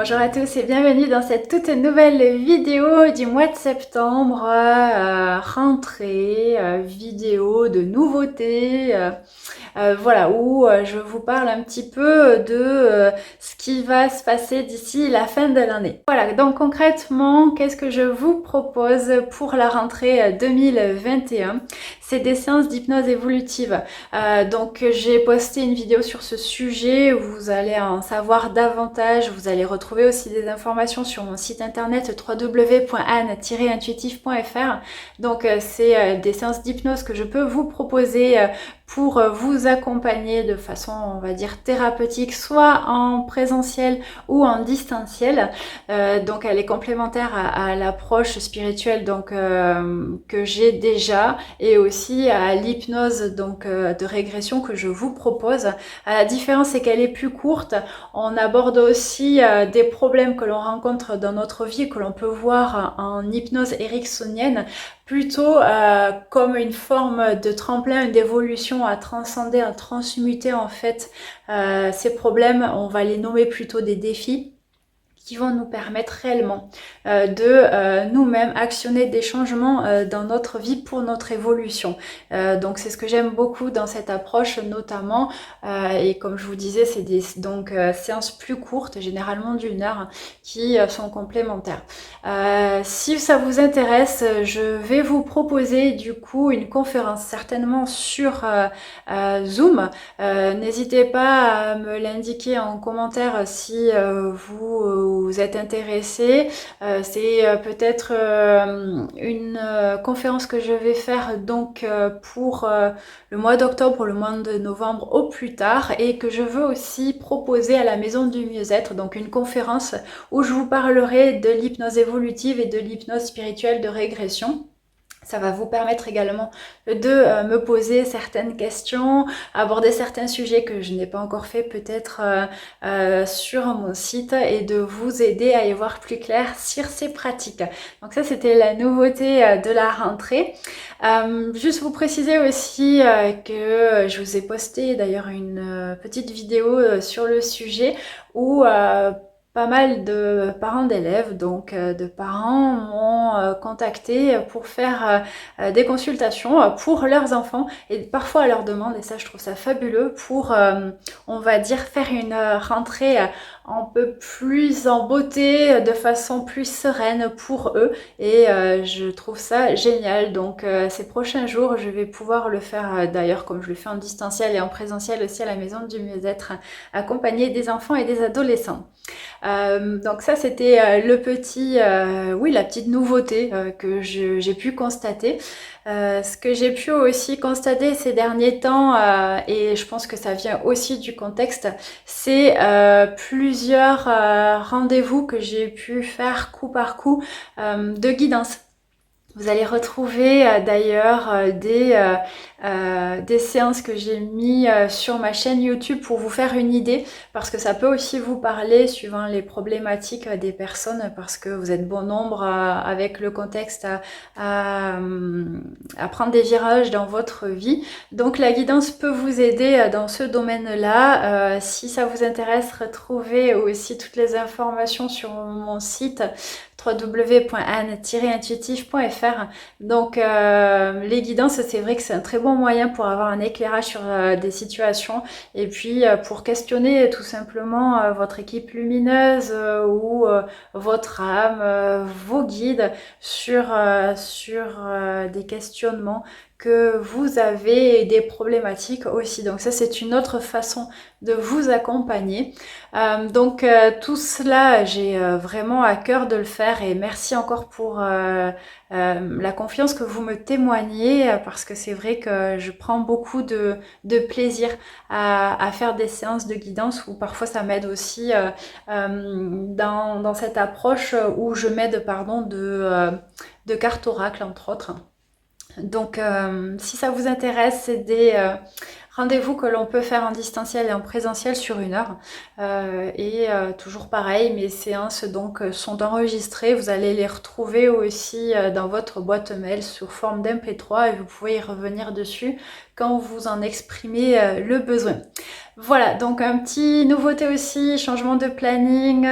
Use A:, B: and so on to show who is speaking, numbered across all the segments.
A: Bonjour à tous et bienvenue dans cette toute nouvelle vidéo du mois de septembre, rentrée, vidéo de nouveautés, voilà, où je vous parle un petit peu de ce qui va se passer d'ici la fin de l'année. Voilà, donc concrètement, qu'est-ce que je vous propose pour la rentrée 2021? C'est des séances d'hypnose évolutive. Donc j'ai posté une vidéo sur ce sujet où vous allez en savoir davantage. Vous allez retrouver aussi des informations sur mon site internet www.anne-intuitif.fr. Donc c'est des séances d'hypnose que je peux vous proposer pour vous accompagner de façon, on va dire, thérapeutique, soit en présentiel ou en distanciel. Donc elle est complémentaire à l'approche spirituelle que j'ai déjà, et aussi à l'hypnose de régression que je vous propose. La différence, c'est qu'elle est plus courte. On aborde aussi des problèmes que l'on rencontre dans notre vie, que l'on peut voir en hypnose ericksonienne, plutôt comme une forme de tremplin, d'évolution à transcender, à transmuter en fait ces problèmes. On va les nommer plutôt des défis qui vont nous permettre réellement de nous-mêmes actionner des changements dans notre vie pour notre évolution. Donc c'est ce que j'aime beaucoup dans cette approche notamment, et comme je vous disais, c'est des séances plus courtes, généralement d'1 heure, qui sont complémentaires. Si ça vous intéresse, je vais vous proposer du coup une conférence certainement sur Zoom. N'hésitez pas à me l'indiquer en commentaire si vous êtes intéressé. C'est peut-être une conférence que je vais faire donc pour le mois d'octobre ou le mois de novembre au plus tard, et que je veux aussi proposer à la Maison du Mieux-être, donc une conférence où je vous parlerai de l'hypnose évolutive et de l'hypnose spirituelle de régression. Ça va vous permettre également de me poser certaines questions, aborder certains sujets que je n'ai pas encore fait peut-être sur mon site, et de vous aider à y voir plus clair sur ces pratiques. Donc ça, c'était la nouveauté de la rentrée. Juste vous préciser aussi que je vous ai posté d'ailleurs une petite vidéo sur le sujet où pas mal de parents d'élèves, donc de parents, m'ont contacté pour faire des consultations pour leurs enfants, et parfois à leur demande, et ça je trouve ça fabuleux, pour on va dire faire une rentrée un peu plus en beauté, de façon plus sereine pour eux, et je trouve ça génial. Donc ces prochains jours, je vais pouvoir le faire d'ailleurs comme je le fais en distanciel et en présentiel aussi à la Maison du Mieux-être, accompagner des enfants et des adolescents. Donc ça, c'était le petit, oui, la petite nouveauté que j'ai pu constater. Ce que j'ai pu aussi constater ces derniers temps, et je pense que ça vient aussi du contexte, c'est plusieurs rendez-vous que j'ai pu faire coup par coup de guidance. Vous allez retrouver d'ailleurs des séances que j'ai mis sur ma chaîne YouTube pour vous faire une idée, parce que ça peut aussi vous parler suivant les problématiques des personnes, parce que vous êtes bon nombre avec le contexte à prendre des virages dans votre vie. Donc la guidance peut vous aider dans ce domaine-là. Si ça vous intéresse, retrouvez aussi toutes les informations sur mon site www.anne-intuitif.fr. Donc les guidances, c'est vrai que c'est un très bon moyen pour avoir un éclairage sur des situations, et puis pour questionner tout simplement votre équipe lumineuse ou votre âme, vos guides sur des questionnements que vous avez, et des problématiques aussi. Donc ça, c'est une autre façon de vous accompagner. Tout cela, j'ai vraiment à cœur de le faire, et merci encore pour la confiance que vous me témoignez, parce que c'est vrai que je prends beaucoup de plaisir à faire des séances de guidance, où parfois ça m'aide aussi dans cette approche où je m'aide de cartes oracle entre autres. Donc si ça vous intéresse, c'est des rendez-vous que l'on peut faire en distanciel et en présentiel sur 1 heure. Toujours pareil, mes séances sont enregistrées. Vous allez les retrouver aussi dans votre boîte mail sous forme d'MP3, et vous pouvez y revenir dessus quand vous en exprimez le besoin. Voilà, donc un petit nouveauté aussi, changement de planning.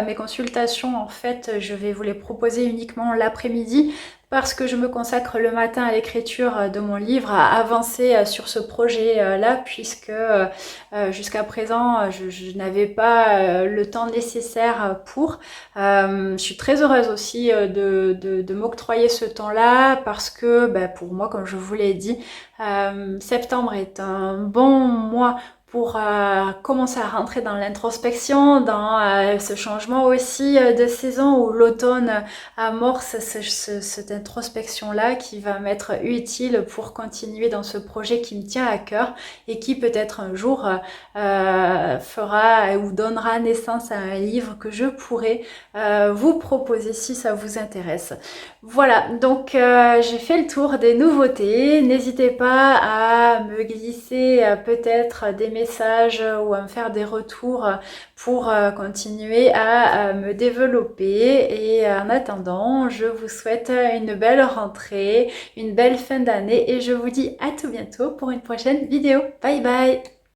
A: Mes consultations, en fait, je vais vous les proposer uniquement l'après-midi parce que je me consacre le matin à l'écriture de mon livre, à avancer sur ce projet-là, puisque jusqu'à présent, je n'avais pas le temps nécessaire pour. Je suis très heureuse aussi de m'octroyer ce temps-là parce que pour moi, comme je vous l'ai dit, septembre est un bon mois pour commencer à rentrer dans l'introspection, dans ce changement aussi de saison où l'automne amorce cette introspection-là qui va m'être utile pour continuer dans ce projet qui me tient à cœur et qui peut-être un jour fera ou donnera naissance à un livre que je pourrai vous proposer si ça vous intéresse. Voilà, donc j'ai fait le tour des nouveautés. N'hésitez pas à me glisser peut-être des messages ou à me faire des retours pour continuer à me développer. Et en attendant, je vous souhaite une belle rentrée, une belle fin d'année et je vous dis à tout bientôt pour une prochaine vidéo. Bye bye!